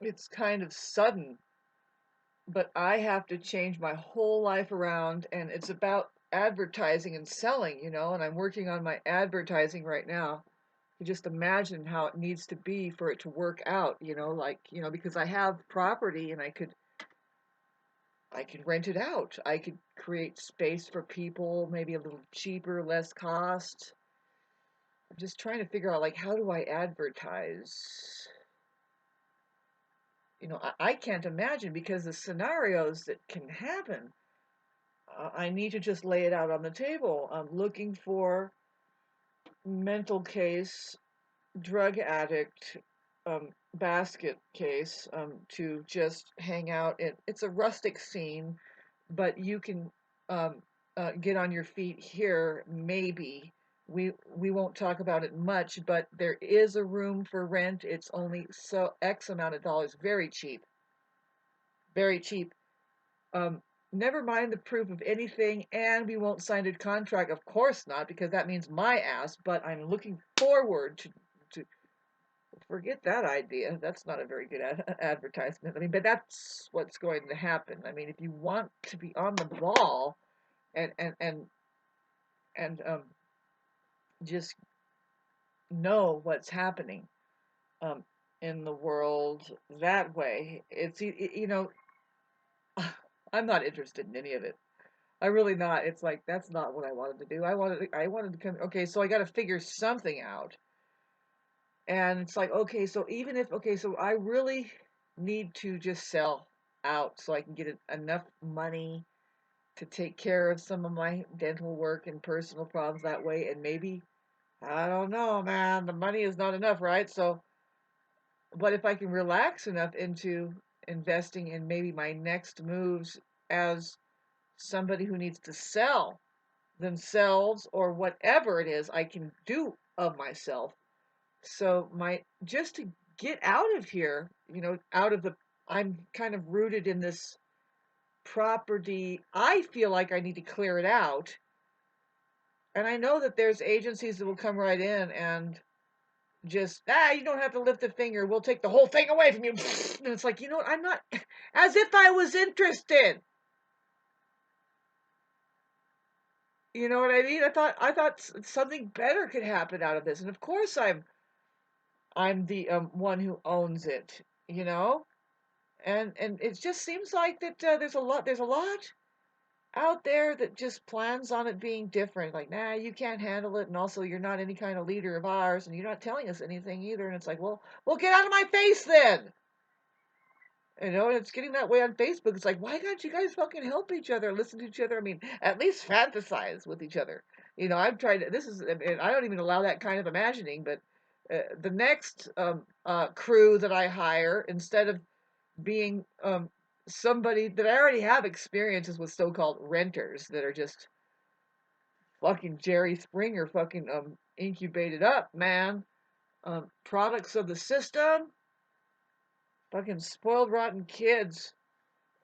it's kind of sudden, but I have to change my whole life around, and it's about advertising and selling, and I'm working on my advertising right now. You just imagine how it needs to be for it to work out, because I have property and I could rent it out. I could create space for people, maybe a little cheaper, less cost. I'm just trying to figure out like how do I advertise? I can't imagine because the scenarios that can happen. I need to just lay it out on the table. I'm looking for mental case, drug addict, basket case to just hang out. It's a rustic scene, but you can get on your feet here, maybe. We won't talk about it much, but there is a room for rent. It's only so X amount of dollars, very cheap, very cheap. Um, Never mind the proof of anything, and we won't sign a contract. Of course not, because that means my ass. But I'm looking forward to forget that idea. That's not a very good advertisement. I mean, but that's what's going to happen. I mean, if you want to be on the ball and and and and just know what's happening um, in the world that way, I'm not interested in any of it. I'm really not. It's like that's not what I wanted to do. I wanted to come. Okay, so I got to figure something out. And it's like, okay, so even if okay, so I really need to just sell out so I can get enough money to take care of some of my dental work and personal problems that way. And maybe I don't know, man, the money is not enough, right? So, but if I can relax enough into investing in maybe my next moves as somebody who needs to sell themselves or whatever it is I can do of myself. So my just to get out of here, out of the I'm kind of rooted in this property. I feel like I need to clear it out. And I know that there's agencies that will come right in and just, you don't have to lift a finger. We'll take the whole thing away from you. And it's like, what? I'm not, as if I was interested. You know what I mean? I thought something better could happen out of this. And of course I'm the one who owns it, and it just seems like that there's a lot out there that just plans on it being different. Like, nah, you can't handle it, and also you're not any kind of leader of ours, and you're not telling us anything either. And it's like, well, get out of my face then. And it's getting that way on Facebook. It's like, why can't you guys fucking help each other, listen to each other? I mean, at least fantasize with each other. I'm trying to. I mean, I don't even allow that kind of imagining, but the next crew that I hire, instead of being somebody that I already have experiences with so-called renters that are just fucking Jerry Springer fucking incubated up, man. Products of the system, fucking spoiled rotten kids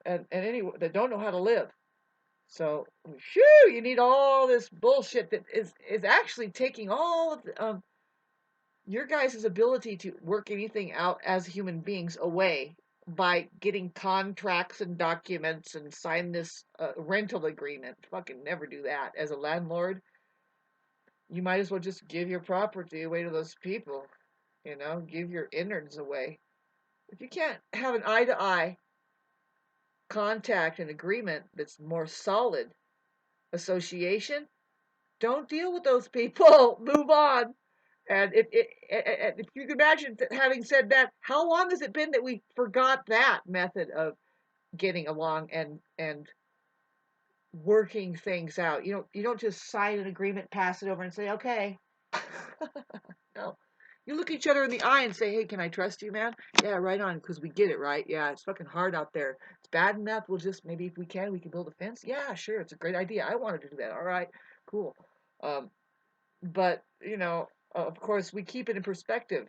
and any that don't know how to live. So, shoo, you need all this bullshit that is actually taking all of your guys' ability to work anything out as human beings away by getting contracts and documents and sign this rental agreement. Fucking never do that. As a landlord, you might as well just give your property away to those people. Give your innards away. If you can't have an eye to eye contact and agreement that's more solid, association, don't deal with those people. Move on. And if you can imagine having said that, how long has it been that we forgot that method of getting along and working things out? You don't just sign an agreement, pass it over, and say okay. No, you look each other in the eye and say, "Hey, can I trust you, man?" Yeah, right on, because we get it, right? Yeah, it's fucking hard out there. It's bad enough. We'll just maybe if we can build a fence. Yeah, sure, it's a great idea. I wanted to do that. All right, cool. Um, but of course, we keep it in perspective.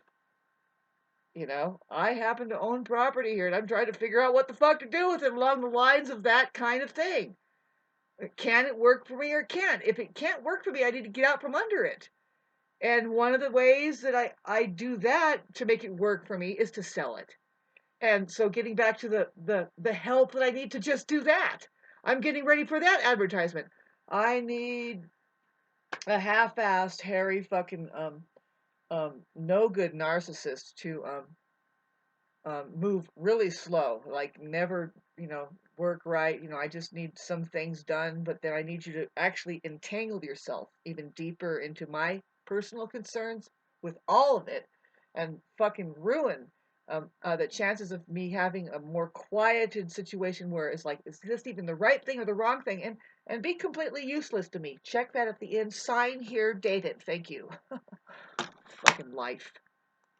I happen to own property here, and I'm trying to figure out what the fuck to do with it along the lines of that kind of thing. Can it work for me or can't? If it can't work for me, I need to get out from under it. And one of the ways that I do that to make it work for me is to sell it. And so getting back to the help that I need to just do that. I'm getting ready for that advertisement. I need a half-assed, hairy, fucking no good narcissist to move really slow, like never, work right. I just need some things done, but then I need you to actually entangle yourself even deeper into my personal concerns with all of it and fucking ruin the chances of me having a more quieted situation where it's like, is this even the right thing or the wrong thing? And be completely useless to me. Check that at the end. Sign here, date it. Thank you. Fucking life.